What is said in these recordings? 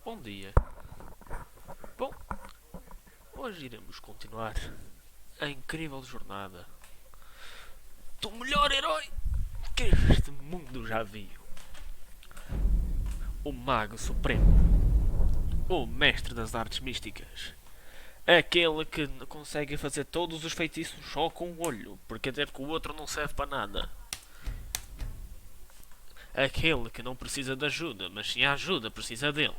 Bom dia. Bom, hoje iremos continuar a incrível jornada do melhor herói que este mundo já viu. O Mago Supremo. O Mestre das Artes Místicas. Aquele que consegue fazer todos os feitiços só com o olho, porque até que o outro não serve para nada. Aquele que não precisa de ajuda, mas se a ajuda precisa dele.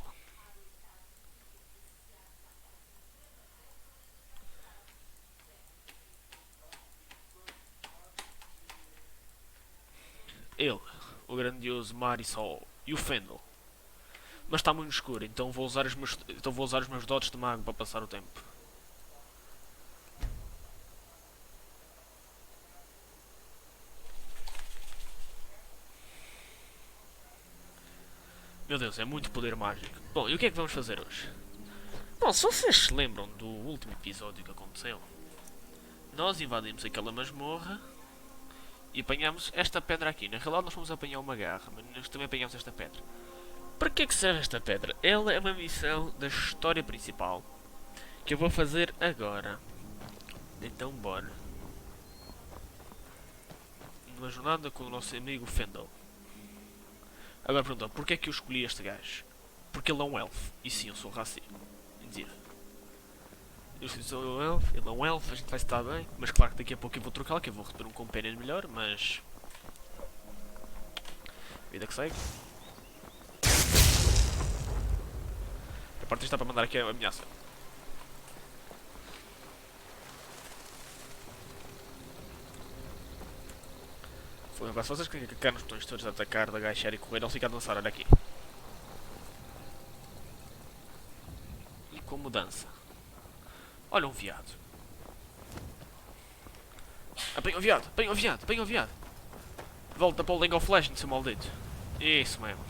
Ele, o grandioso Marisol e o Fendel. Mas está muito escuro, então vou usar os meus dotes de mago para passar o tempo. Meu Deus, é muito poder mágico. Bom, e o que é que vamos fazer hoje? Bom, se vocês se lembram do último episódio que aconteceu, nós invadimos aquela masmorra e apanhamos esta pedra aqui. Na realidade nós fomos apanhar uma garra, mas nós também apanhamos esta pedra. Para que é que serve esta pedra? Ela é uma missão da história principal que eu vou fazer agora. Então bora. Numa jornada com o nosso amigo Fendel. Agora perguntam, porquê é que eu escolhi este gajo? Porque ele é um elfo. E sim, eu sou racista. Mentira. Eu sou um elfo, ele é um elfo, a gente vai estar bem. Mas claro que daqui a pouco eu vou trocá-lo, que eu vou receber um companion melhor, mas... vida que segue. A parte está para mandar aqui a ameaça. Foi agora, se vocês clicarem nos botões todos de atacar, de agachar e correr, ele fica a dançar, olha aqui. E com mudança. Olha um viado. Apanha o viado, apanha o viado, apanha o viado. Volta para o League of Legends, seu maldito. Isso mesmo.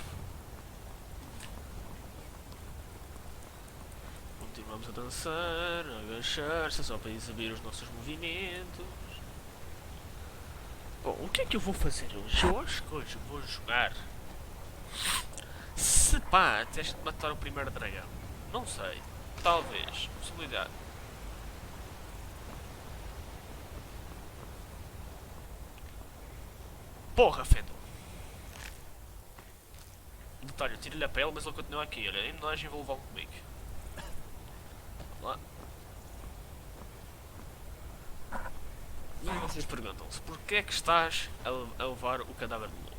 Continuamos a dançar, a agachar-se, só para exibir os nossos movimentos. Bom, o que é que eu vou fazer hoje? Eu acho que hoje vou jogar. Se pá, teste de matar o primeiro dragão. Não sei. Talvez. Possibilidade. Porra, Fendel. Detalhe, eu tiro-lhe a pele, mas ele continua aqui. Olha, em homenagem vou levá-lo comigo. Vamos lá. E vocês perguntam-se, porquê é que estás a levar o cadáver de lobo?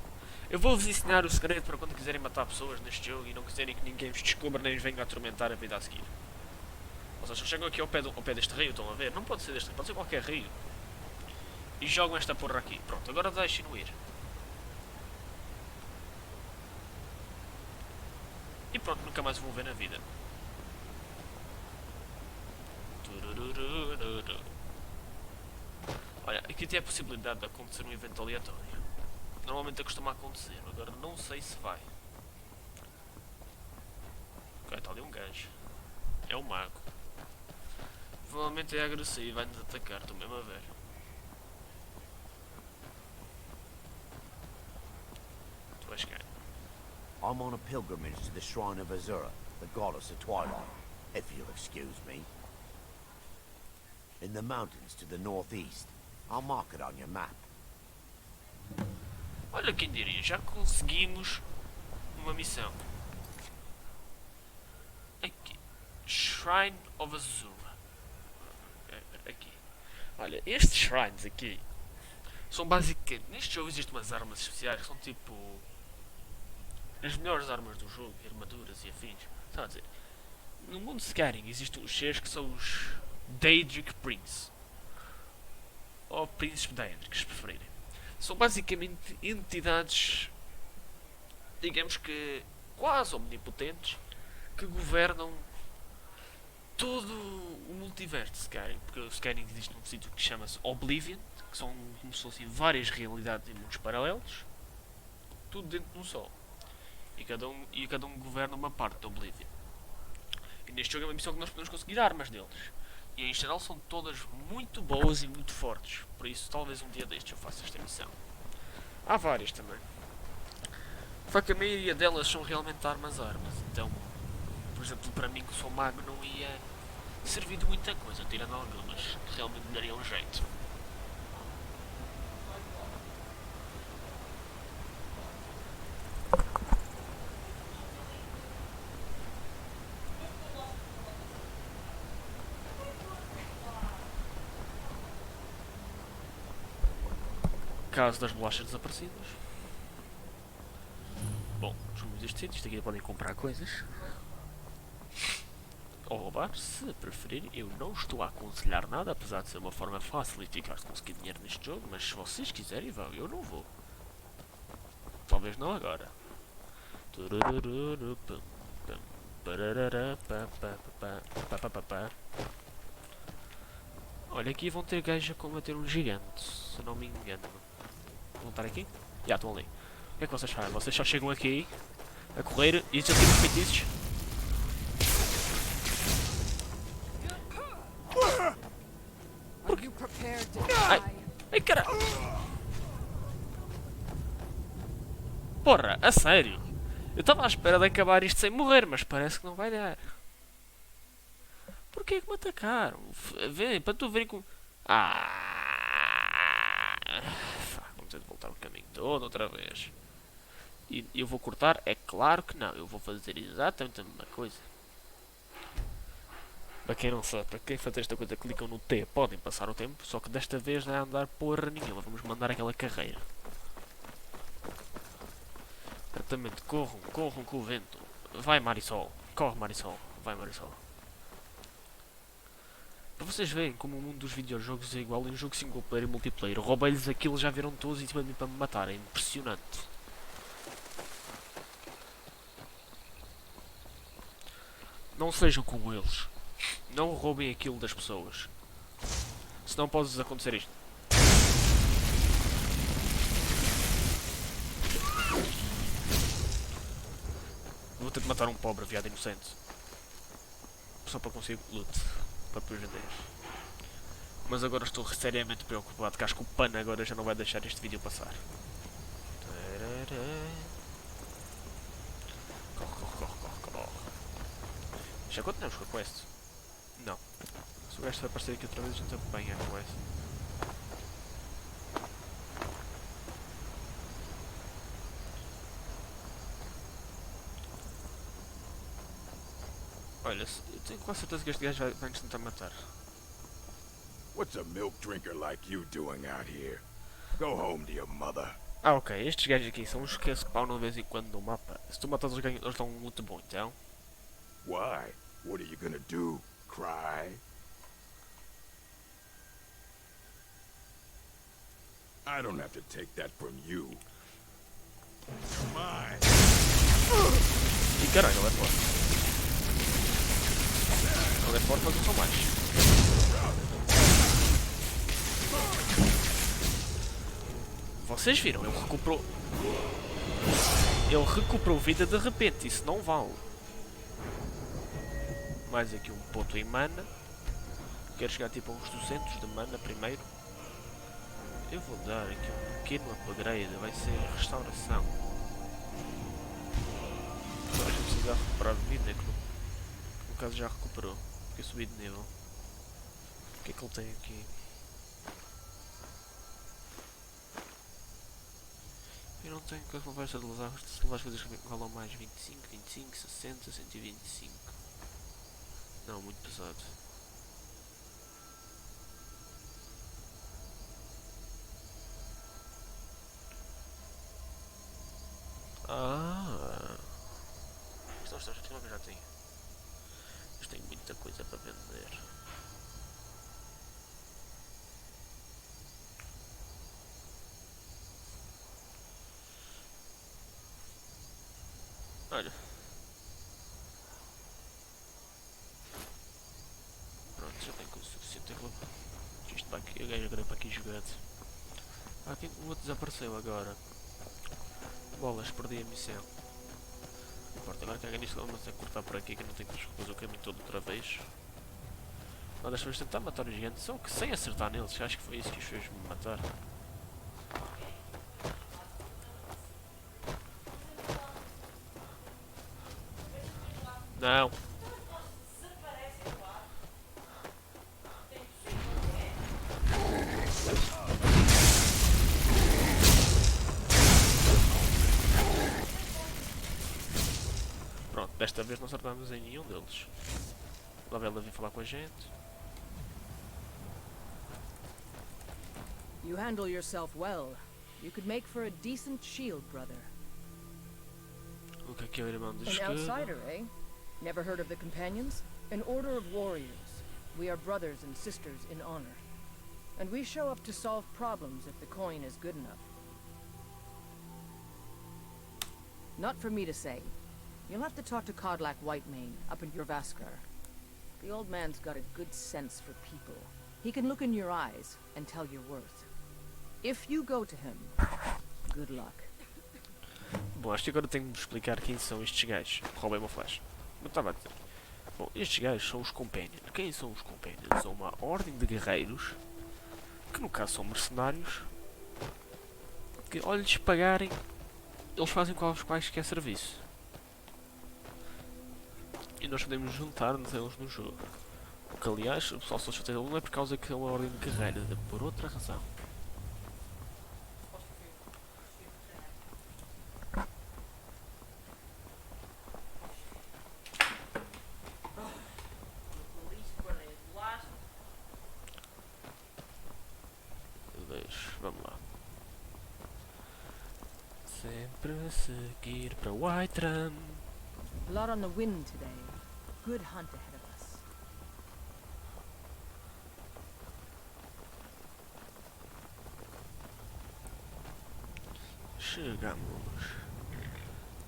Eu vou-vos ensinar o segredo para quando quiserem matar pessoas neste jogo e não quiserem que ninguém vos descubra nem vos venha atormentar a vida a seguir. Ou seja, chegam aqui ao pé deste rio, estão a ver? Não pode ser deste rio, pode ser qualquer rio. E jogam esta porra aqui. Pronto, agora deixem-no ir. E pronto, nunca mais o vou ver na vida. Olha, aqui tem a possibilidade de acontecer um evento aleatório. Normalmente costuma acontecer, agora não sei se vai. Ok, está ali um gajo. É um mago. Provavelmente é agressivo e vai-nos atacar, estou mesmo a ver. Tu és quem? I'm on a pilgrimage to the shrine of Azura, the goddess of twilight, if you'll excuse me. In the mountains to the northeast. I'll mark it on your map. Olha quem diria, já conseguimos uma missão. Aqui. Shrine of Azura. Aqui. Olha, estes shrines aqui são basicamente... Neste jogo existem umas armas especiais que são tipo... as melhores armas do jogo, armaduras e afins. Está a dizer? No mundo de Skyrim existem os seres que são os Daedric Prince. Ou Príncipes Daedric, se preferirem. São basicamente entidades, digamos que quase omnipotentes, que governam todo o multiverso de Skyrim. Porque o Skyrim existe num sítio que chama-se Oblivion, que são como se fossem várias realidades e mundos paralelos, tudo dentro de um só. E cada um governa uma parte da Oblivion. E neste jogo é uma missão que nós podemos conseguir armas deles. E em geral são todas muito boas e muito fortes. Por isso talvez um dia destes eu faça esta missão. Há várias também. Só que a maioria delas são realmente armas. Então por exemplo, para mim que sou mago não ia servir de muita coisa, tirando algumas que realmente me daria um jeito. Caso das bolachas desaparecidas. Bom, somos deste sítio, isto aqui podem comprar coisas. Ou roubar, se preferir. Eu não estou a aconselhar nada, apesar de ser uma forma fácil e eficaz de conseguir dinheiro neste jogo, mas se vocês quiserem vão, eu não vou. Talvez não agora. Olha, aqui vão ter gajos a combater um gigante, se não me engano. Vão estar aqui? Já, estão ali. O que é que vocês fazem? Vocês só chegam aqui a correr e já tiram os feitiços? Ai, ai caralho! Porra, a sério? Eu estava à espera de acabar isto sem morrer, mas parece que não vai dar. Porquê que me atacaram? Vem, para tu verem como... Vamos ter de voltar o caminho todo outra vez. E eu vou cortar? É claro que não. Eu vou fazer exatamente a mesma coisa. Para quem não sabe, para quem fazer esta coisa, clicam no T, podem passar o tempo, só que desta vez não é andar porra nenhuma. Vamos mandar aquela carreira. Exatamente, corram com o vento. Vai Marisol, corre Marisol, vai Marisol. Para vocês verem como o mundo dos videojogos é igual em jogo single player e multiplayer. Roubei-lhes aquilo, já viram todos em cima de mim para me matar, é impressionante. Não sejam como eles. Não roubem aquilo das pessoas. Senão pode acontecer isto. Vou ter de matar um pobre viado inocente. Só para conseguir loot. Para depois vender. Mas agora estou seriamente preocupado, que acho que o PAN agora já não vai deixar este vídeo passar. Corre. Já continuamos com a quest? Não. Se o gajo vai aparecer aqui outra vez, a gente apanha a quest. Olha, eu tenho quase certeza que este gajo vai nos tentar matar. What's a milk drinker like you doing out here? Go home to your mother. Ok, estes gajos aqui são os que spawnam de vez em quando no mapa. Se tu matas os gajos, eles dão um muito bom, então. Why? What are you gonna do? Cry? I don't have to take that from you. You're mine. E caralho, ele é forte. Ele é forte, mas não são mais. Vocês viram, ele recuperou... Ele recuperou vida de repente, isso não vale. Mais aqui um ponto em mana. Quero chegar tipo a uns 200 de mana primeiro. Eu vou dar aqui um pequeno upgrade, vai ser restauração. Agora já precisar recuperar vida, que no caso já recuperou, porque eu subi de nível. O que é que ele tem aqui? Eu não tenho conversa de levar as coisas que valam mais 25, 25, 60, 125. Não, muito pesado. Isto não já tenho. Mas tenho muita coisa para vender. Olha. Pronto, já tenho coisa suficiente. Isto para aqui, eu ganho agora para aqui jogado. Aqui o outro desapareceu agora. Bolas, perdi a missão. Não importa, agora caga nisto, vamos a cortar por aqui que eu não tenho que fazer o caminho todo outra vez. Uma das pessoas tentar matar o gigante, só que sem acertar neles, acho que foi isso que os fez me matar. Não. Pronto, desta vez não acertámos em nenhum deles. Lá vai ela vir falar com a gente. You handle yourself well. You could make for a decent shield, brother. O que é o irmão de An esquerda? outsider, eh? Never heard of the Companions? An order of warriors. We are brothers and sisters in honor. And we show up to solve problems if the coin is good enough. Not for me to say. You'll have to talk to Codlac Whitemane up in Jorvaskar. The old man's got a good sense for people. He can look in your eyes and tell your worth. If you go to him, good luck. Bom, acho que agora tenho de explicar quem são estes gajos. Roubei uma flash. Eu estava a dizer. Bom, estes gajos são os Companions. Quem são os Companions? São uma ordem de guerreiros, que no caso são mercenários, que ao lhes pagarem, eles fazem quaisquer serviço. E nós podemos juntar-nos a eles no jogo. O que aliás, o pessoal só chateia não é por causa que é uma ordem de guerreiros, é por outra razão. Vamos lá. Sempre a seguir para Whiterun. A lot on the wind today. Good hunt ahead of us. Chegamos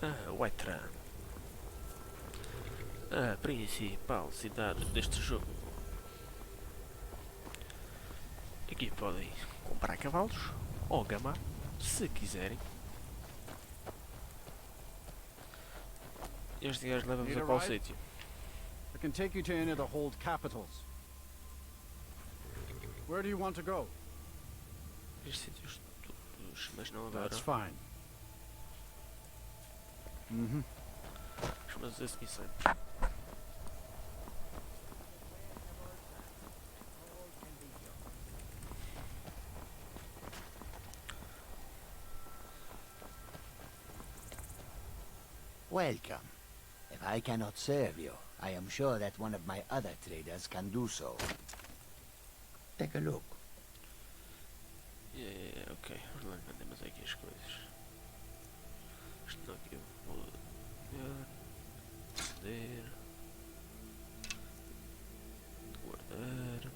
a Whiterun, a principal cidade deste jogo. Aqui podem comprar cavalos ou gamar, se quiserem. Este gajo leva-vos a qual sítio? I can take you to any of the hold capitals. Where do you want to go? Estes sítios todos, mas não agora. That's fine. Mas esse me sai. Welcome. If I cannot serve you, I am sure that one of my other traders can do so. Take a look. Ok, mandemos aqui as coisas. Isto aqui eu vou vender, guardar.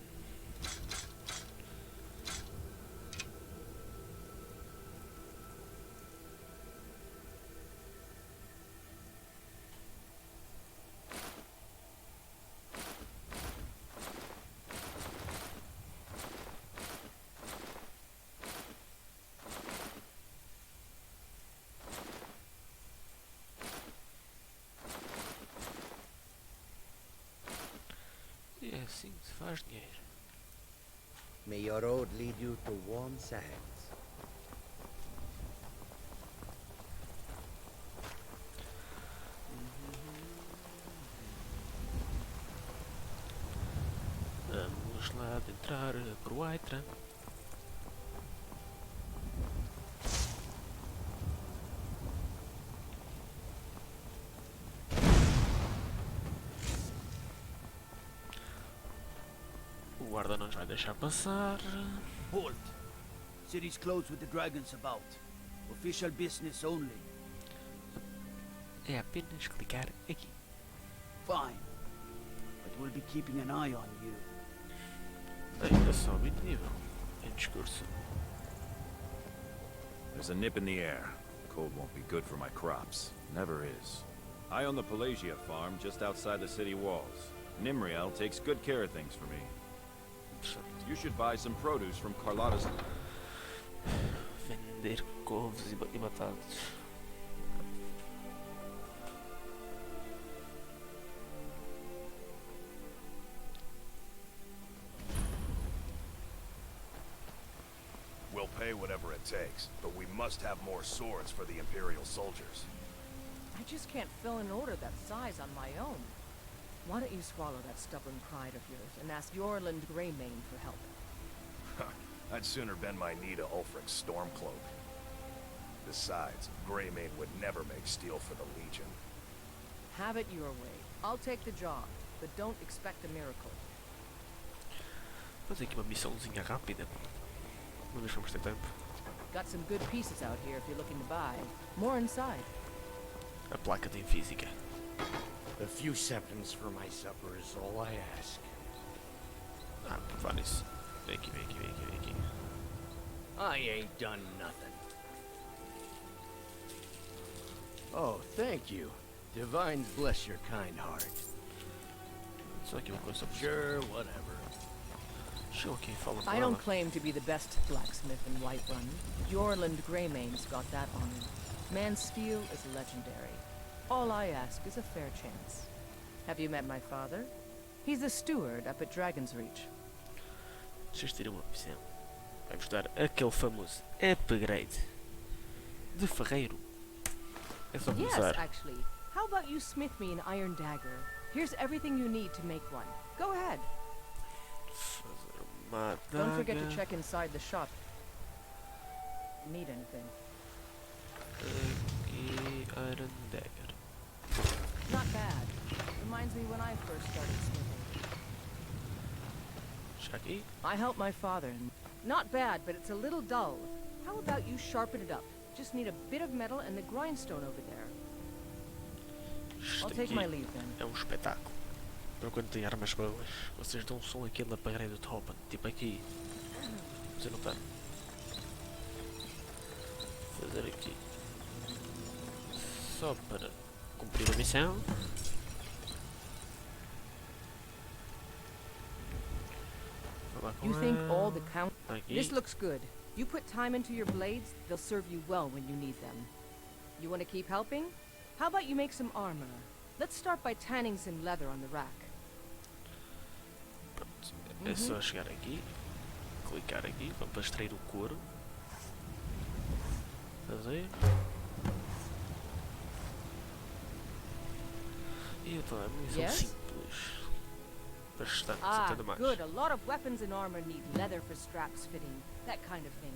E é assim que se faz dinheiro. May your road lead you to warm sands. Vamos lá adentrar por Whiterun. O guarda não nos vai deixar passar. Halt! City's closed with the dragons about. Official business only. É apenas clicar aqui. Fine. But we'll be keeping an eye on you. Ainda só 20 nível em discurso. There's a nip in the air. Cold won't be good for my crops. Never is. I own the Pelagia farm just outside the city walls. Nimriel takes good care of things for me. You should buy some produce from Carlotta's. Vender couves e batatas. We'll pay whatever it takes, but we must have more swords for the Imperial soldiers. I just can't fill an order that size on my own. Why don't you swallow that stubborn pride of yours and ask Yorland Greymane for help? I'd sooner bend my knee to Ulfric's Stormcloak. Besides, Greymane would never make steel for the Legion. Have it your way. I'll take the job, but don't expect a miracle. Fazer aqui uma missãozinha rápida. Não vez vamos ter tempo. Got some good pieces out here if you're looking to buy. More inside. A placa tem física. A few seconds for my supper is all I ask. Ah, por falar nisso. Vem aqui, vem aqui, vem aqui, vem aqui. I ain't done nothing. Oh, thank you. Divines bless your kind heart. Só aqui uma coisa sobre Sure, whatever. Chegou aqui e fala com I ela. don't claim to be the best blacksmith in Whiterun. Jorland Greymane's got that honor. Man's steel is legendary. All I ask is a fair chance. Have you met my father? He's a steward up at Dragon's Reach. Deixa eu ter uma opção. Vai-vos dar aquele famoso upgrade de ferreiro. É só Yes, começar. actually. How about you smith me an iron dagger? Here's everything you need to make one. Go ahead. Fazer uma Don't forget to adaga. check inside the shop. Need anything? Aqui, Iron Dagger. Not bad. Reminds me when I first started smithing. Já aqui. I helped my father. Not bad, but it's a little dull. How about you sharpen it up? Just need a bit of metal and the grindstone over there. I'll Isto take aqui my leave then. é um espetáculo. Para quando tem armas boas, vocês dão som àquele aparelho de Hoppen. Tipo aqui. Você não está. Fazer aqui. Só para cumprir a missão. Falar com You think ela. all the count? Aqui. This looks good. You put time into your blades, they'll serve you well when you need them. You want to keep helping? How about you make some armor? Let's start by tanning some leather on the rack. Pronto. É só chegar aqui. Clicar aqui para extrair o couro. Fazer. E então é munição Yes? simples. Bastante, Ah, até demais. good. A lot of weapons and armor need leather for straps fitting, that kind of thing.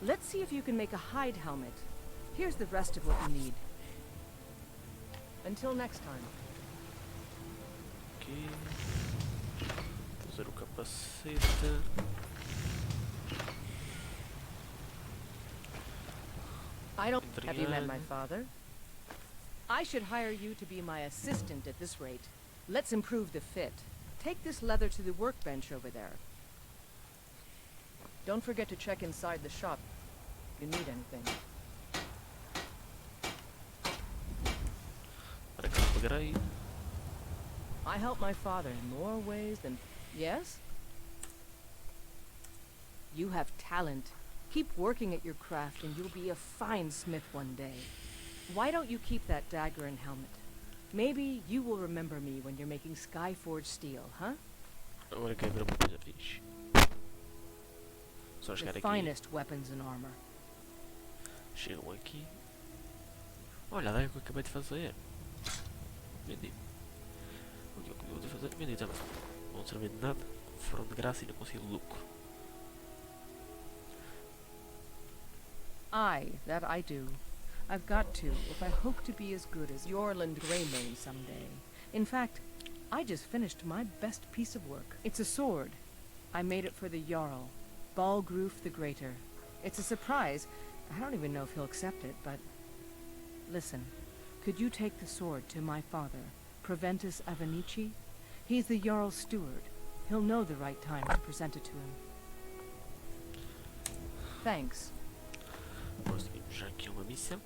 Let's see if you can make a hide helmet. Here's the rest of what you need. Until next time. Aqui. Fazer o capacete. I don't. Have you met my Adrian. father? I should hire you to be my assistant at this rate. Let's improve the fit. Take this leather to the workbench over there. Don't forget to check inside the shop. If you need anything. Para que eu pegarei. I help my father in more ways than... Yes? You have talent. Keep working at your craft and you'll be a fine smith one day. Why don't you keep that dagger and helmet? Maybe you will remember me when you're making Skyforged steel, huh? Agora quero ver uma coisa fixe. Só chegar The aqui. finest weapons and armor. Chegam aqui. Olha, daí o que eu acabei de fazer. Vendi. O que eu acabei de fazer? Vendi também. Não serviu de nada. Foram de graça e não consigo lucro. That I do. I've got to, if I hope to be as good as Jorland Greymane someday. In fact, I just finished my best piece of work. It's a sword. I made it for the Jarl, Balgroof the Greater. It's a surprise. I don't even know if he'll accept it, but... Listen, could you take the sword to my father, Proventus Avenici? He's the Jarl's steward. He'll know the right time to present it to him. Thanks. Conseguimos já aqui uma missão.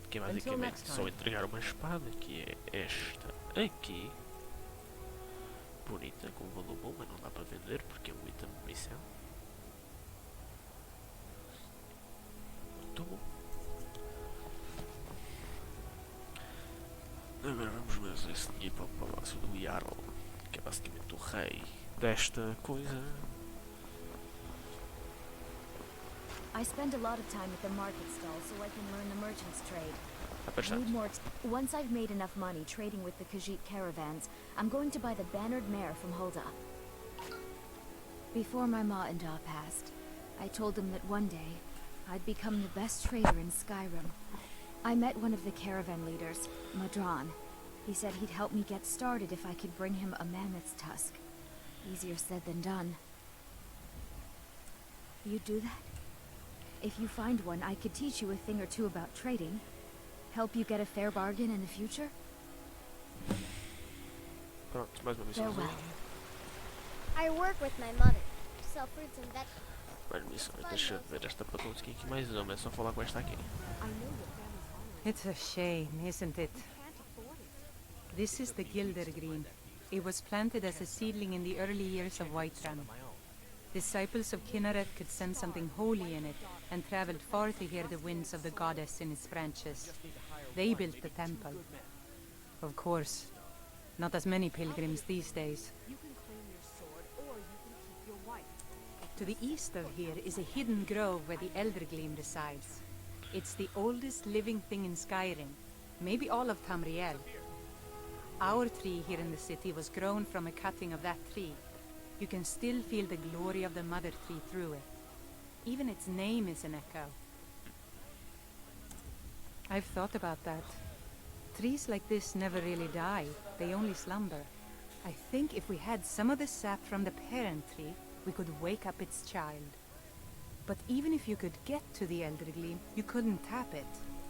Que é Until basicamente next só time. entregar uma espada. Que é esta aqui. Bonita, com valor bom, mas não dá para vender porque é muita munição. Muito bom. Agora vamos ver se ir para o palácio do Jarl, que é basicamente o rei desta coisa. I spend a lot of time at the market stall so I can learn the merchant's trade. Ah, I need bastante. more Once I've made enough money trading with the Khajiit caravans, I'm going to buy the bannered mare from Hulda. Before my ma and Da passed, I told them that one day I'd become the best trader in Skyrim. I met one of the caravan leaders, Madran. He said he'd help me get started if I could bring him a mammoth's tusk. Easier said than done. You'd do that? If you find one, I could teach you a thing or two about trading. Help you get a fair bargain in the future? Pronto, mais uma missãozinha. Farewell. I work with my mother. Sell fruits and vegetables. Mais missões, deixa eu ver esta patonska aqui mais uma, é só falar com esta aqui. It's a shame, isn't it? This is the Gildergreen. It was planted as a seedling in the early years of Whiterun. Disciples of Kinneret could sense something holy in it, and traveled far to hear the winds of the goddess in its branches. They built the temple. Of course, not as many pilgrims these days. To the east of here is a hidden grove where the Eldergleam resides. It's the oldest living thing in Skyrim, maybe all of Tamriel. Our tree here in the city was grown from a cutting of that tree. You can still feel the glory of the mother tree through it. Even its name is an echo. I've thought about that. Trees like this never really die, they only slumber. I think if we had some of the sap from the parent tree, we could wake up its child. But even if you could get to the Eldergleam, you couldn't tap it.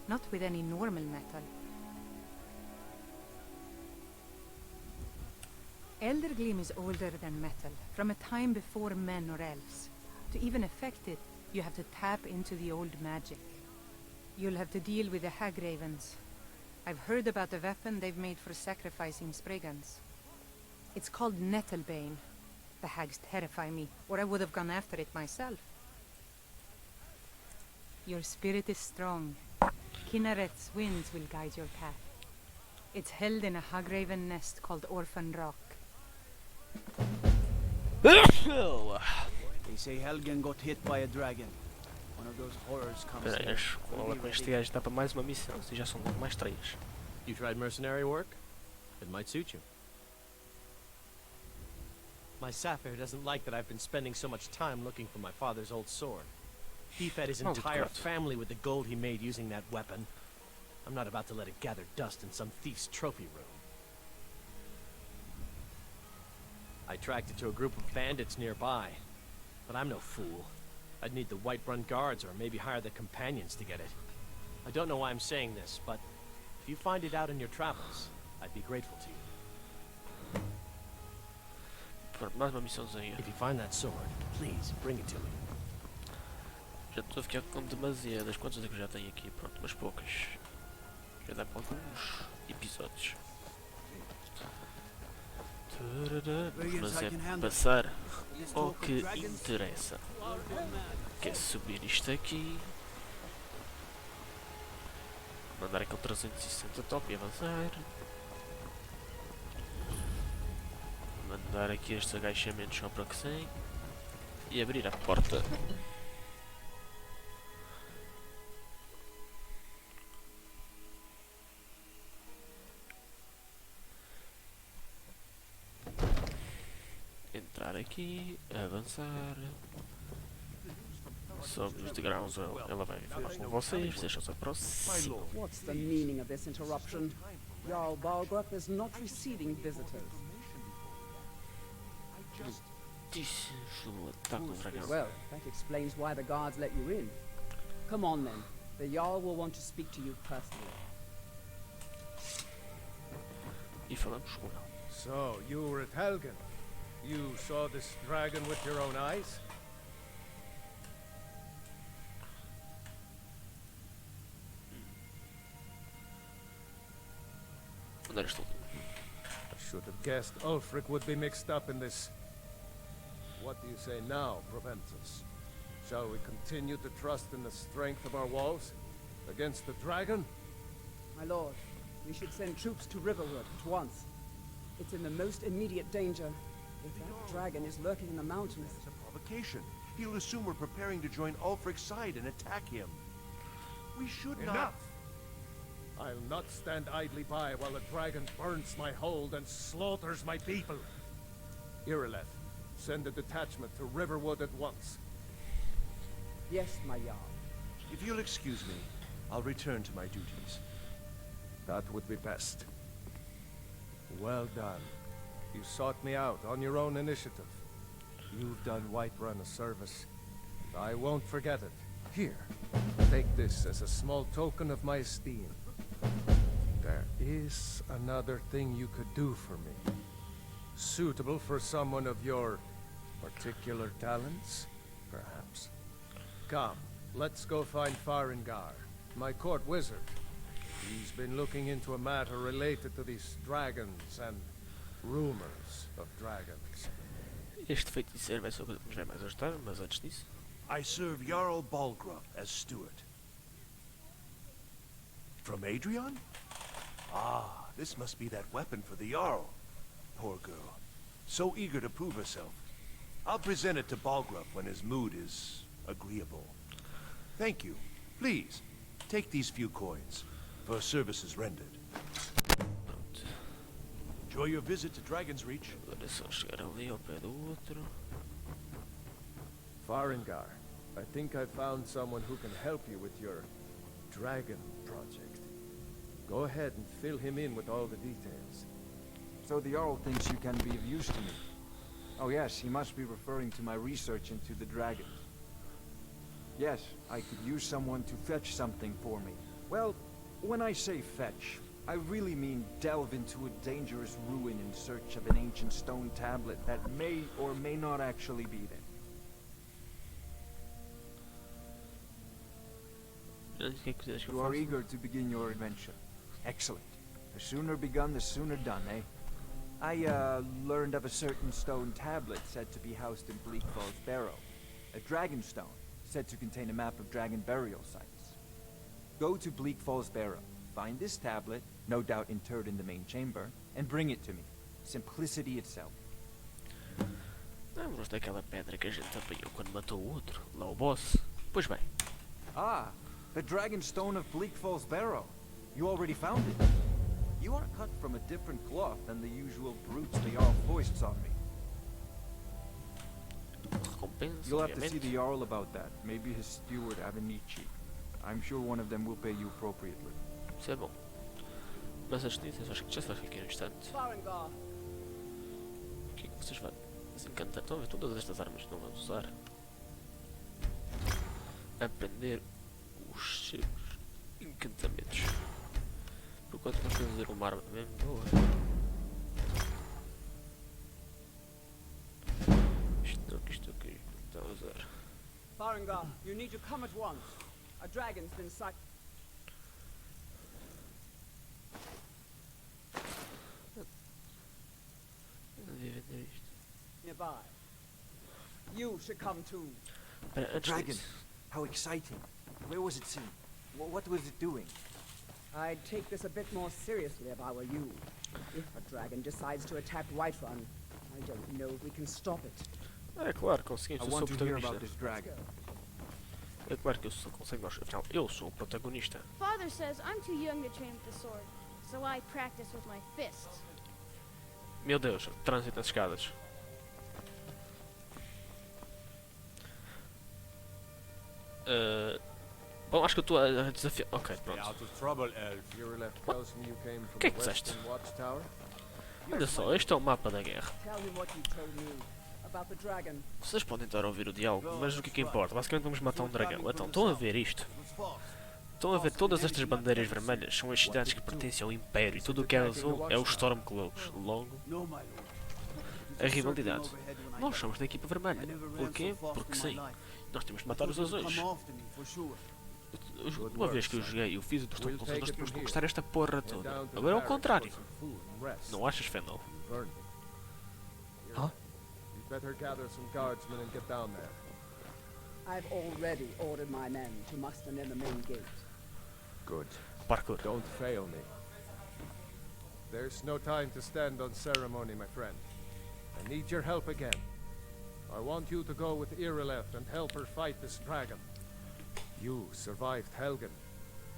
Not with any normal metal. Eldergleam is older than metal, from a time before men or elves. To even affect it, you have to tap into the old magic. You'll have to deal with the Hagravens. I've heard about the weapon they've made for sacrificing Spriggans. It's called Nettlebane. The hags terrify me, or I would have gone after it myself. Your spirit is strong. Kinnaret's winds will guide your path. It's held in a Hagraven nest called Orphan Rock. They say Helgen got hit by a dragon. One of those horrors comes Peraí, here. vamos lá com este gajo, dá para mais uma missão, se já são logo mais 3. You tried mercenary work? It might suit you. My Sapphire doesn't like that I've been spending so much time looking for my father's old sword. He fed his entire family with the gold he made using that weapon. I'm not about to let it gather dust in some thief's trophy room. I tracked it to a group of bandits nearby, but I'm no fool. I'd need the Whiterun guards or maybe hire the companions to get it. I don't know why I'm saying this, but if you find it out in your travels, I'd be grateful to you. Pronto, mais uma missãozinha. If you find that sword, please bring it to me. Já estou a ficar com demasiadas. Quantas é que eu já tenho aqui? Pronto, umas poucas. Já dá para alguns episódios. Mas é passar ao que interessa. Que é subir isto aqui. Mandar aquele 360 top e avançar. Mandar aqui estes agachamentos só para que sim. E abrir a porta. Entrar aqui, avançar. Sobe os degraus, ela vai falar com vocês, deixam-se aproximar. What's the meaning of this interruption? Jarl Balgruuf is not receiving visitors. Well, that explains why the guards let you in. Come on then. The Jarl will want to speak to you personally. E falamos com ela. So, you were at Helgen. You saw this dragon with your own eyes? Onde estou? I should have guessed Ulfric would be mixed up in this. What do you say now, Proventus? Shall we continue to trust in the strength of our walls? Against the dragon? My lord, we should send troops to Riverwood at once. It's in the most immediate danger. If that dragon is lurking in the mountains... It's a provocation. He'll assume we're preparing to join Ulfric's side and attack him. We should not... Enough! I'll not stand idly by while a dragon burns my hold and slaughters my people. Irileth, send a detachment to Riverwood at once. Yes, my Jarl. If you'll excuse me, I'll return to my duties. That would be best. Well done. You sought me out on your own initiative. You've done Whiterun a service, and I won't forget it. Here, take this as a small token of my esteem. There is another thing you could do for me. Suitable for someone of your particular talents, perhaps. Come, let's go find Farengar, my court wizard. He's been looking into a matter related to these dragons and rumors of dragons. Este feiticeiro vai ser o que nos vai mais ajudar, mas antes disso... I serve Jarl Balgruuf as steward. From Adrian? Ah, this must be that weapon for the Jarl. Poor girl. So eager to prove herself. I'll present it to Balgruuf when his mood is agreeable. Thank you. Please, take these few coins for services rendered. Enjoy your visit to Dragon's Reach. Agora é só chegar ali ao pé do outro. Farengar, I think I found someone who can help you with your dragon project. Go ahead and fill him in with all the details. So the Jarl thinks you can be of use to me. Oh yes, he must be referring to my research into the dragons. Yes, I could use someone to fetch something for me. Well, when I say fetch, I really mean delve into a dangerous ruin in search of an ancient stone tablet that may or may not actually be there. You are eager to begin your adventure. Excellent. The sooner begun, the sooner done, eh? I learned of a certain stone tablet said to be housed in Bleak Falls Barrow. A dragon stone, said to contain a map of dragon burial sites. Go to Bleak Falls Barrow, find this tablet, no doubt interred in the main chamber, and bring it to me. Simplicity itself. Lembram-nos daquela pedra que a gente apanhou quando matou o outro, lá o boss? Pois bem. Ah, the dragon stone of Bleak Falls Barrow. You already found it. You are cut from a different cloth than the usual brutes the Jarl foists on me. You'll have to see the Jarl about that. Maybe his steward Avenici. I'm sure one of them will pay you appropriately. Isso é bom. Mas antes disso, eu acho que já se vai ficar aqui um instante. O que é que vocês vão desencantar? Estão a ver todas estas armas que não vamos usar? Aprender os seus encantamentos. Por quanto nós podemos fazer uma arma mesmo boa. Isto não, que isto aqui não está a usar. Farengar, you need to come at once. A dragon's been sighted. Nearby. You should come too. A dragon. How exciting. Where was it seen? What was it doing? I'd take this a bit more seriously if I were you. If a dragon decides to attack Whiterun, I don't know if we can stop it. É claro, conseguimos, eu sou o protagonista. Dragon. É claro que eu só consigo, afinal, eu sou o protagonista. Father says I'm too young to train with the sword, so I practice with my fists. Meu Deus, trânsito nas escadas. Bom, acho que eu estou a desafiar. Ok, pronto. O que é que disseste? Olha só, este é o mapa da guerra. Vocês podem estar a ouvir o diálogo, mas o que é que importa? Basicamente vamos matar um dragão. Então, estão a ver isto? Estão a ver todas estas bandeiras vermelhas? São as cidades que pertencem ao Império e tudo o que é azul é o Stormcloaks. Logo, a rivalidade. Nós somos da equipa vermelha. Porquê? Porque sim. Nós temos de matar os azuis. Uma vez que eu joguei e eu fiz o Stormcloaks, nós temos de conquistar esta porra toda. Agora é o contrário. Não achas, Fendel? Hã? Better gather some guardsmen and get down there. I've already ordered my men to muster near the main gate. Good. Parkour. Don't fail me. There's no time to stand on ceremony, my friend. I need your help again. I want you to go with Irileth and help her fight this dragon. You survived Helgen,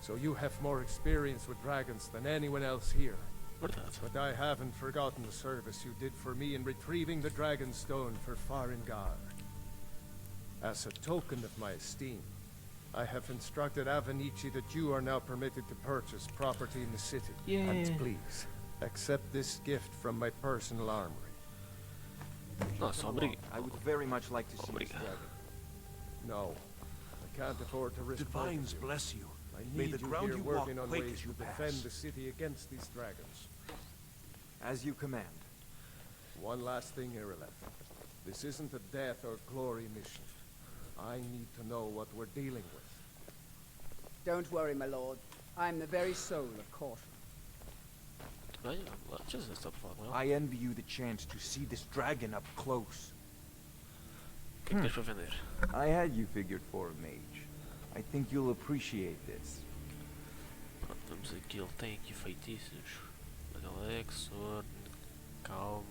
so you have more experience with dragons than anyone else here. But I haven't forgotten the service you did for me in retrieving the Dragon Stone for Farengar. As a token of my esteem, I have instructed Avenici that you are now permitted to purchase property in the city. And please, Accept this gift from my personal armory. Nossa, obrigado. I would very much like to see this dragon. No, I can't afford to risk both Divines of you. bless you. I May need the you ground here you walk working on quake ways as you to defend pass. the city against these dragons. As you command. One last thing, Irileth. This isn't a death or glory mission. I need to know what we're dealing with. Don't worry, my lord. I'm the very soul of caution. Bem, vamos lá. Deixa eu ver se está a falar com ele. I envy you the chance to see this dragon up close. O que é que tens para vender? I had you figured for a mage. I think you'll appreciate this. Pronto, vamos aqui. Ele tem aqui feitiços. Alex, Sword, Calm.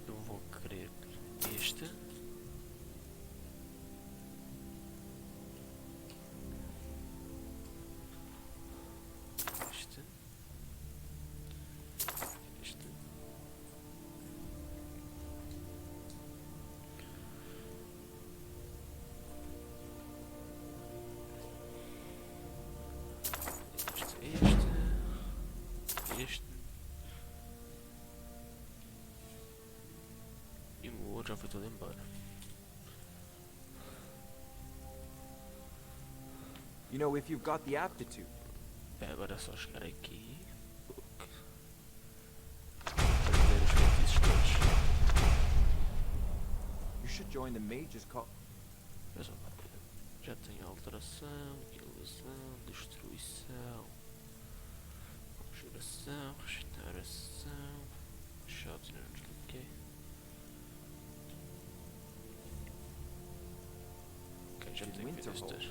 Eu vou querer este. Este. Este. Este. E o outro já foi todo embora. You know, if you've got the aptitude. Bem, agora é só chegar aqui. Fazer os feitiços todos. You should join the mage's call. Já tenho alteração, ilusão, destruição, conjuração, restauração, shots não desliguei. Ok, já tenho feitiços todos.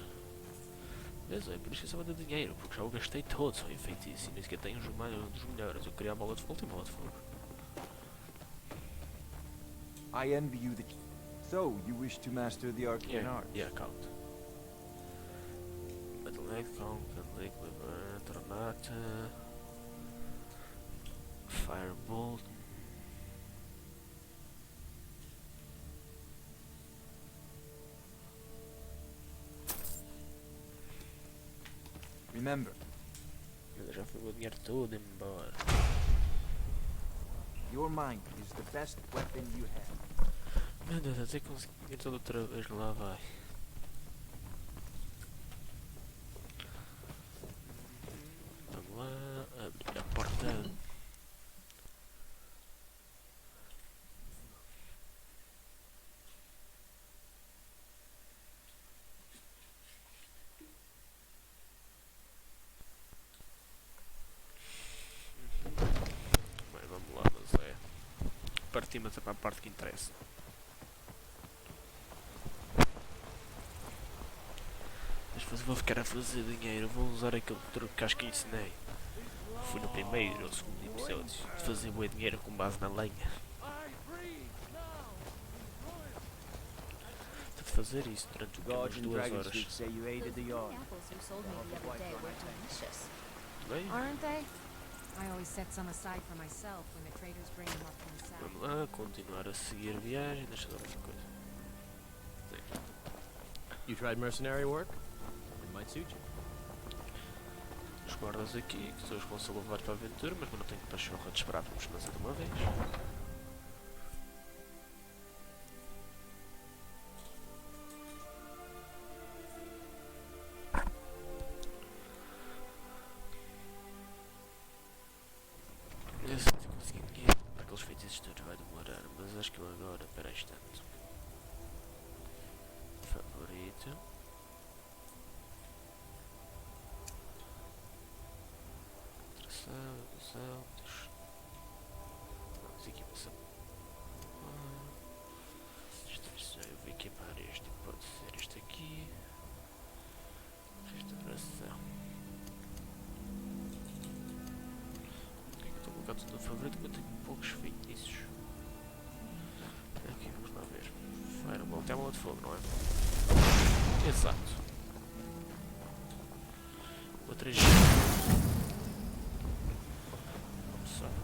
Mas é por isso que eu só vou dar dinheiro, porque já o gastei todo só em feitiço e nem sequer tenho um dos melhores. Eu queria a bola de fogo, tem bola de fogo. I envy you the... So, you wish to master the arcane arts? Yeah, count. Battle Egg, Conk, Lake, Tornata, Firebolt. Remember. Já foi o meu dinheiro todo embora. Your mind is the best weapon you have. Meu Deus, até consegui tudo outra vez, lá vai. Vamos lá, abrir a porta. Bem, vamos lá, mas é. Partimos para a parte que interessa. Vou ficar a fazer dinheiro, vou usar aquele truque que acho que ensinei. Fui no primeiro ou segundo episódio de fazer bué dinheiro com base na lenha. De fazer isso durante umas 2 horas. Bem? Aren't they? I always set some aside for myself when the traders bring them up from the south. Vamos lá, continuar a seguir a viagem, deixa eu dar outra coisa. You tried mercenary work? It might suit you. Os guardas aqui, que são os que vão se levar para a aventura, mas não tenho pachorra de esperar para nos fazer de uma vez. Se conseguir dinheiro para aqueles feitiços todos vai demorar, mas acho que eu agora, para instante. Favorito. Ilusão, vamos equipação. Destruição, eu vou equipar este, pode ser este aqui. Restauração. O que é que estou a colocar tudo no favorito? Eu tenho poucos feitiços. Aqui, vamos lá ver. Fireball, tem a bola de fogo, não é? Exato. Outra gente.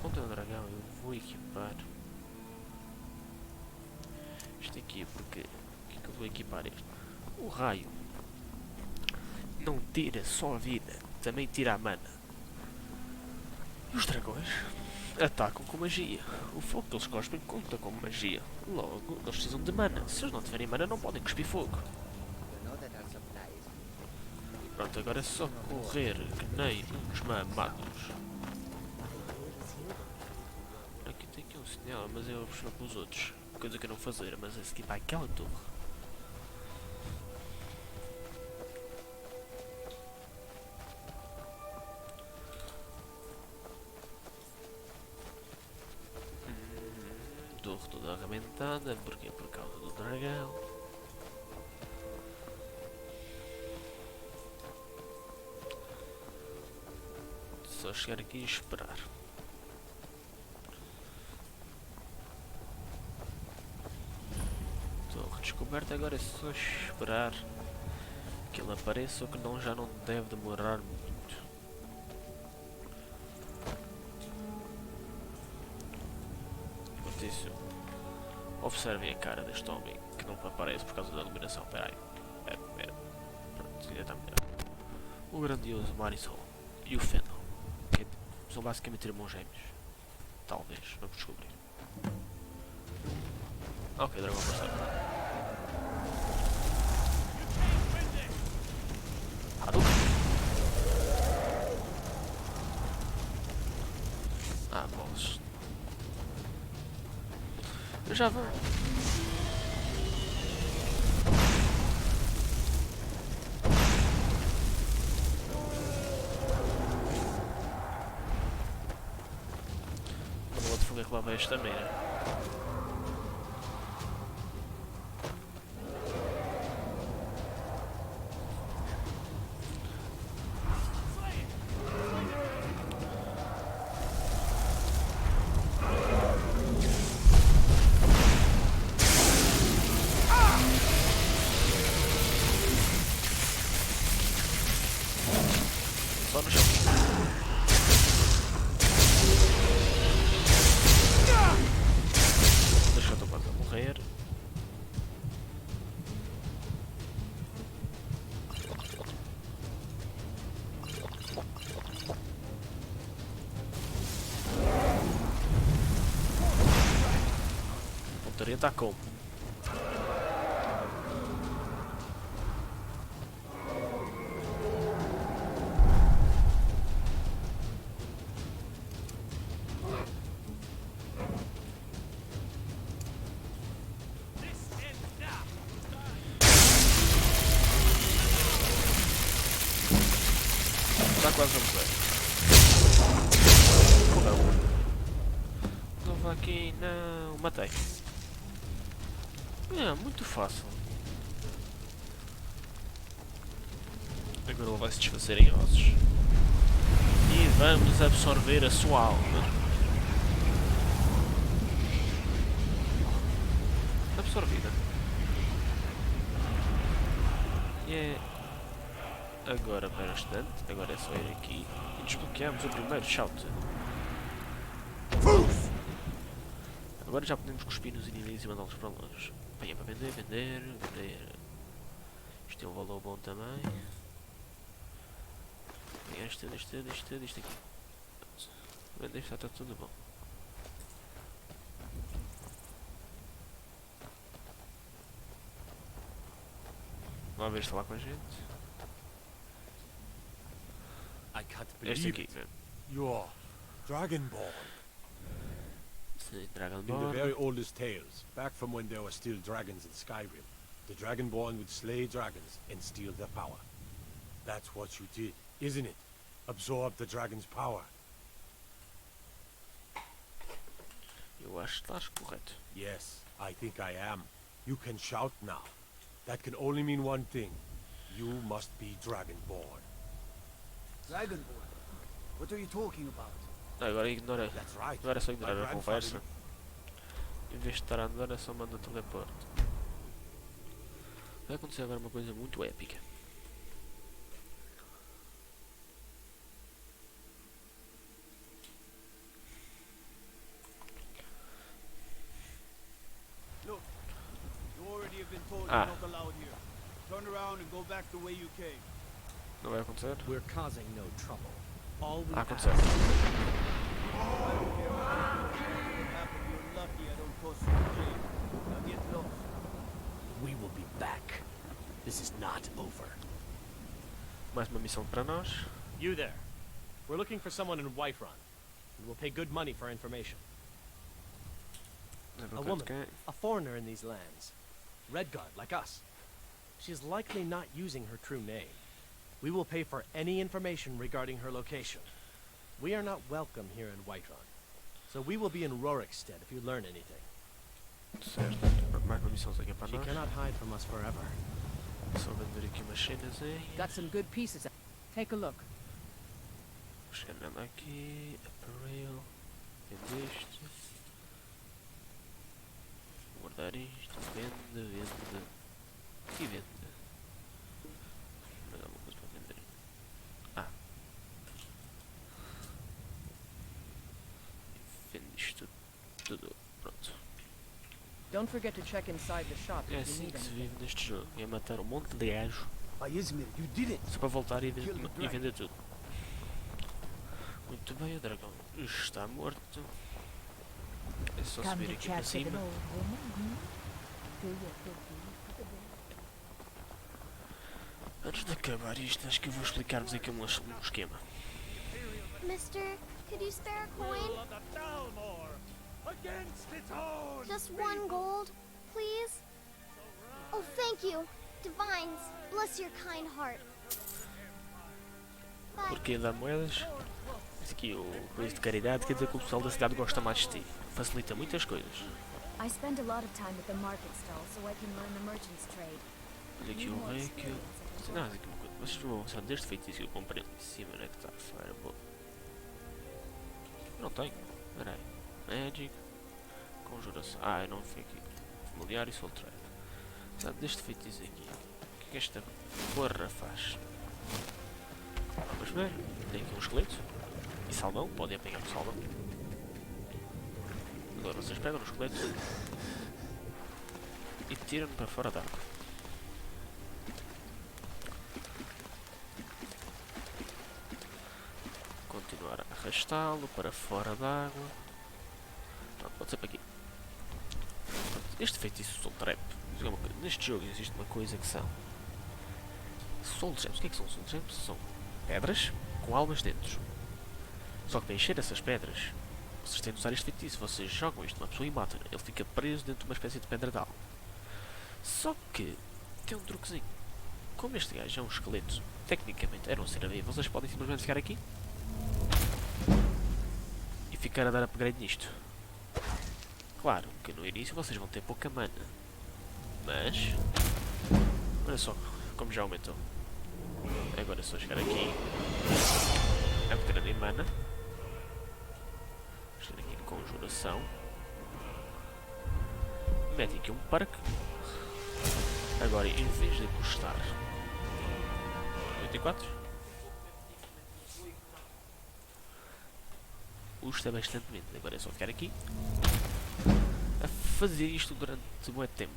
Contra o dragão eu vou equipar este aqui, porque o que é que eu vou equipar este? O raio não tira só a vida, também tira a mana. Os dragões atacam com magia. O fogo que eles cospem conta como magia. Logo, eles precisam de mana. Se eles não tiverem mana, não podem cuspir fogo. Pronto, agora é só correr que nem uns mamados. Aqui tem aqui um sinal, mas eu vou puxar para os outros. Coisa que eu não fazer, mas é seguir para aquela torre. Torre toda arrebentada, porque por causa do dragão. Só chegar aqui e esperar. Torre descoberta, agora é só esperar que ele apareça, ou que não, já não deve demorar muito. Enquanto isso, observem a cara deste homem que não aparece por causa da iluminação. Espera aí. Pronto, já está melhor. O grandioso Marisol e o Fennel, que são basicamente irmãos gêmeos. Talvez, vamos descobrir. Ok, dragão passado. Ah, bolas. Eu já vou. Uma bola de fogo é que lá vai esta mira. Só no chão. Deixa eu tomar para morrer. A pontaria está como? Está quase a morrer. Não vá aqui, não. Matei. É, muito fácil. Agora ele vai se desfazer em ossos. E vamos absorver a sua alma. Absorvida. E agora para o instante, agora é só ir aqui e desbloqueamos o primeiro shout. Agora já podemos cuspir nos inimigos e mandá-los para longe. Bem, é para vender, vender, vender. Isto tem um valor bom também. Bem, isto aqui. Vender, está tudo bom. Uma vez falar com a gente. I can't Este believe aqui, it. né? You're Dragonborn. Sim, In the Dragonborn. very oldest tales, back from when there were still dragons in Skyrim, the Dragonborn would slay dragons and steal their power. That's what you did, isn't it? Absorb the dragon's power. Eu acho que estás correto. Yes, I think I am. You can shout now. That can only mean one thing. You must be Dragonborn. Dragonborn? What are you talking about? Agora ignora. That's right. Agora é só ignorar My a conversa. grandfather- Em vez de estar a andar, é só mandar teleporte. Vai acontecer agora uma coisa muito épica. Look, you already have been told Ah. you're not allowed here. Turn around and go back the way you came. Não vai acontecer? We're causing no trouble. All we Ah, ask aconteceu. not over. Mais uma missão para nós. You there. We're looking for someone in Whiterun, and we'll pay good money for information. A woman, a foreigner in these lands. Redguard, like us. She is likely not using her true name. We will pay for any information regarding her location. We are not welcome here in Whiterun, so we will be in Rorikstead if you learn anything. Certo. Mais uma missãozinha para She nós. cannot hide from us forever. Só vender aqui umas cenas aí. Got some good pieces. Take a look. Chegando aqui. Apparel. Vende isto. Guardar isto. Vende. E vende. Mais alguma coisa para vender. Ah. Vende isto tudo. Pronto. Don't forget to check inside the shop É if you assim need que se anything. vive neste jogo. É matar um monte de gajo. By Izmir, you did it! Só para voltar e vender tudo. Muito bem, o dragão está morto. É só subir aqui para cima. Antes de acabar isto, acho que eu vou explicar-vos aqui um esquema. Mister, could you spare a coin? Just 1 gold, please? Oh, thank you. Divines, bless your kind heart. Bye. Porquê dar moedas? Isso aqui, o coisa de caridade, quer dizer que o pessoal da cidade gosta mais de ti. Facilita muitas coisas. I spend a lot of time at the market stall so I can learn the merchant's trade. Olha aqui o rei que eu... Não, aqui uma coisa. Vocês vão avançar deste feitiço que eu comprei ali em cima, onde é que está? Fireball. Não tenho. Espera aí. Magic. Conjuração. Ah, eu não fui aqui. Familiar e Soul Trade. Sabe deste feitiço aqui? O que é que esta porra faz? Vamos ver. Tem aqui um esqueleto. E salmão. Podem apanhar o salmão. Agora vocês pegam o esqueleto. E tiram-no para fora d'água. Continuar a arrastá-lo para fora d'água. Pronto, pode ser para aqui. Este feitiço Soul Trap. Neste jogo existe uma coisa que são Soul Gems. O que é que são Soul Gems? São pedras com almas dentro. Só que para encher essas pedras, vocês têm de usar este feitiço. Vocês jogam isto numa pessoa e matam. Ele fica preso dentro de uma espécie de pedra de alma. Só que tem um truquezinho. Como este gajo é um esqueleto, tecnicamente era um ser vivo, vocês podem simplesmente ficar aqui e ficar a dar upgrade nisto. Claro que no início vocês vão ter pouca mana, mas olha só como já aumentou. Agora é só chegar aqui a upgrade em mana, chegar aqui em conjuração, mete aqui um parque. Agora em vez de custar 84, custa bastante menos. Agora é só ficar aqui a fazer isto durante muito tempo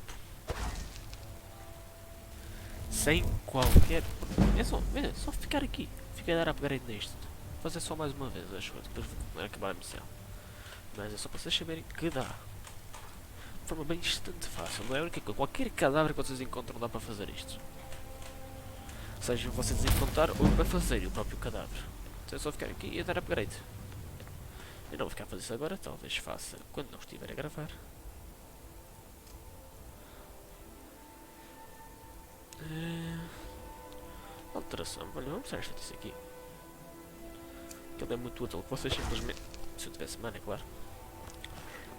sem qualquer... É só ficar aqui, ficar a dar upgrade neste. Fazer só mais uma vez, acho que depois vou acabar a missão. Mas é só para vocês saberem que dá. De forma bastante fácil, não é a única coisa. Qualquer cadáver que vocês encontram dá para fazer isto. Seja vocês encontrar ou para fazer o próprio cadáver. Então é só ficar aqui e a dar upgrade. Eu não vou ficar a fazer isso agora, talvez faça quando não estiver a gravar. Alteração, olha, vamos mostrar este feitiço aqui. Que ele é muito útil, que vocês simplesmente... Se eu tivesse mana, é claro.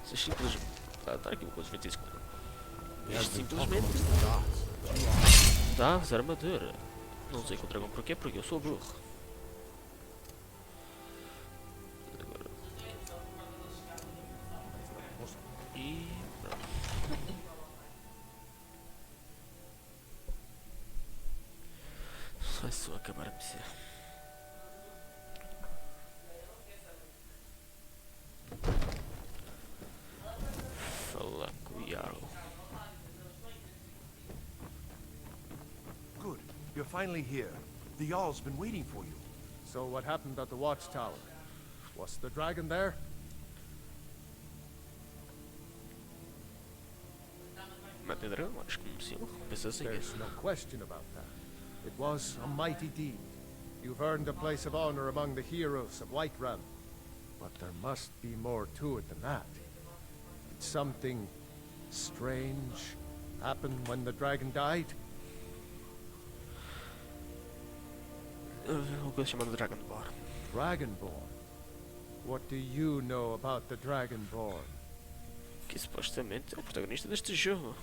Vocês simplesmente... Dar aqui uma coisa feitiço com ele. Isto simplesmente... Dá-vos armadura. Não sei com o dragão porquê, porque eu sou burro. Agora... E... Vai só acabar a missão. Falar com o Jarl. Good. You're finally here. The Jarl's been waiting for you. So what happened at the watchtower? Was the dragon there? tem dragão, acho que sim, uma recompensa assim. There's no question about that. It was a mighty deed. You've earned a place of honor among the heroes of Whiterun. But there must be more to it than that. Did something strange happen when the dragon died? Uma coisa chamada Dragonborn. Dragonborn? What do you know about the Dragonborn? Que supostamente é o protagonista deste jogo.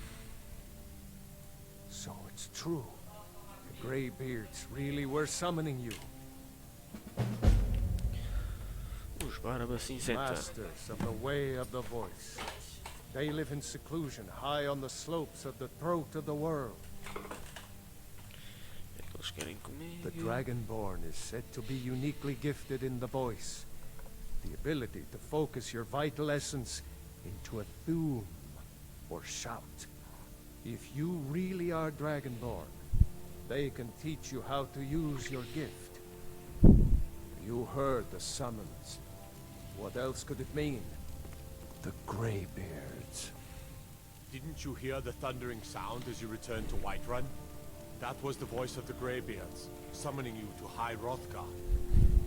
So it's true. The Greybeards really were summoning you. Os Barba Cinzenta. Masters of the Way of the Voice. They live in seclusion high on the slopes of the throat of the world. Eles querem comigo. The Dragonborn is said to be uniquely gifted in the voice. The ability to focus your vital essence into a thum or shout. If you really are Dragonborn, they can teach you how to use your gift. You heard the summons. What else could it mean? The Greybeards. Didn't you hear the thundering sound as you returned to Whiterun? That was the voice of the Greybeards, summoning you to High Hrothgar.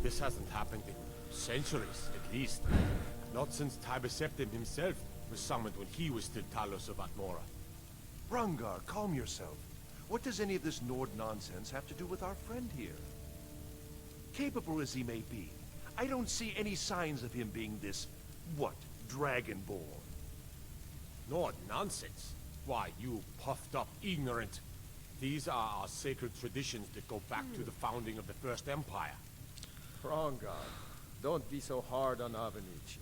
This hasn't happened in centuries, at least. Not since Tiber Septim himself was summoned when he was still Talos of Atmora. Rungar, calm yourself. What does any of this Nord nonsense have to do with our friend here? Capable as he may be, I don't see any signs of him being this, what, Dragonborn? Nord nonsense? Why, you puffed up ignorant. These are our sacred traditions that go back to the founding of the First Empire. Frongar, don't be so hard on Avenici.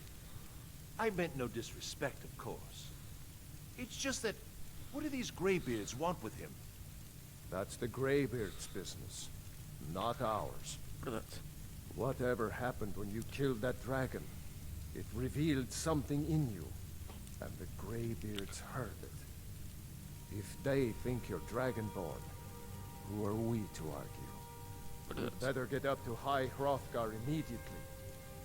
I meant no disrespect, of course. It's just that, what do these Greybeards want with him? That's the Greybeards' business, not ours. Whatever happened when you killed that dragon, it revealed something in you, and the Greybeards heard it. If they think you're Dragonborn, who are we to argue? You'd better get up to High Hrothgar immediately.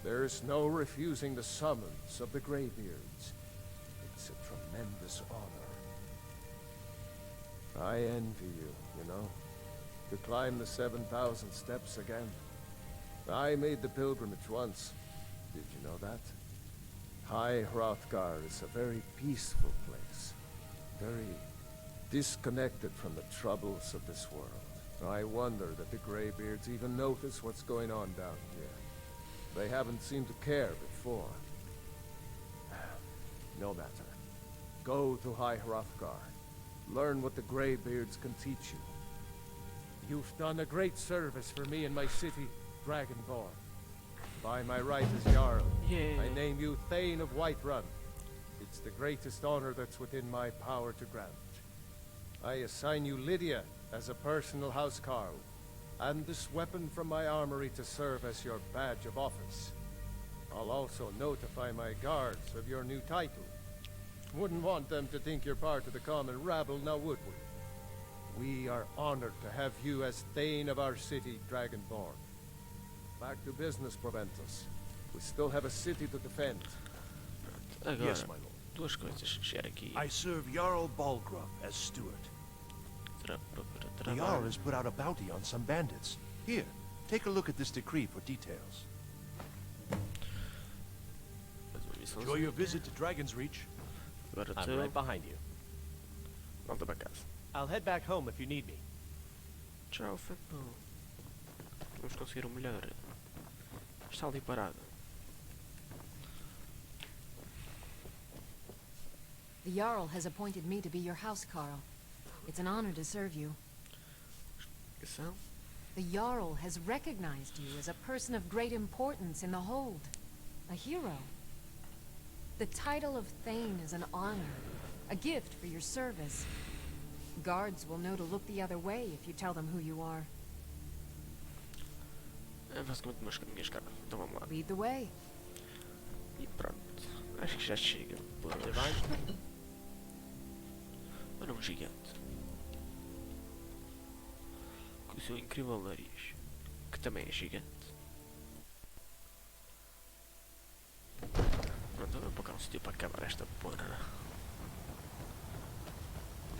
There's no refusing the summons of the Greybeards. It's a tremendous honor. I envy you know? To climb the 7,000 steps again. I made the pilgrimage once. Did you know that? High Hrothgar is a very peaceful place. Very disconnected from the troubles of this world. I wonder that the Greybeards even notice what's going on down here. They haven't seemed to care before. No matter. Go to High Hrothgar. Learn what the Greybeards can teach you. You've done a great service for me and my city, Dragonborn. By my right as Jarl, I name you Thane of Whiterun. It's the greatest honor that's within my power to grant. I assign you Lydia as a personal housecarl, and this weapon from my armory to serve as your badge of office. I'll also notify my guards of your new title. Wouldn't want them to think you're part of the common rabble, now would we? We are honored to have you as Thane of our city, Dragonborn. Back to business, Proventus. We still have a city to defend. Agora, Yes, my lord. duas coisas. Chegar aqui. I serve Jarl Balgruuf as steward. The Jarl Trabalho. has put out a bounty on some bandits. Here, take a look at this decree for details. Enjoy your visit to Dragon's Reach. Agora I'm tu. right behind you. Volta para casa. I'll head back home if you need me. Tchau, Fepo. Vamos conseguir melhor. Está ali parado. The Jarl has appointed me to be your housecarl. It's an honor to serve you. Atenção. The Jarl has recognized you as a person of great importance in the Hold. A hero. The title of Thane is an honor. A gift for your service. Guards will know to look the other way if you tell them who you are. É basicamente umas caminhas, cara. Então vamos lá. Lead the way. E pronto. Acho que já chega. Olha um gigante. Com o seu incrível nariz. Que também é gigante. Pronto, vou para cá um sítio para acabar esta porra.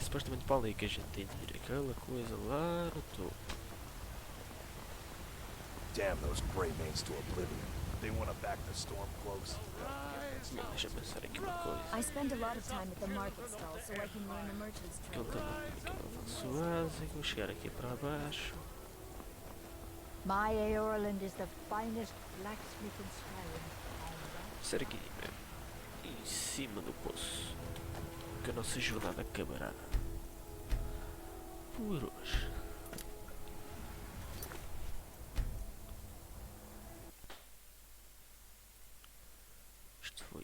supostamente para ali que a gente tem de ir. Aquela coisa lá no topo. Damn those Grey Manes to oblivion. They want to back the storm cloaks. Bom, deixa eu pensar aqui uma coisa. I spend a lot of time at the market stall so I can learn the merchant's Aquele trade. tamanho, aquele avanço básico. Vou chegar aqui para baixo. My Aorland is the finest blacksmith in Skyrim. Ser aqui em cima do poço. Que a nossa jornada acabará por hoje. Isto foi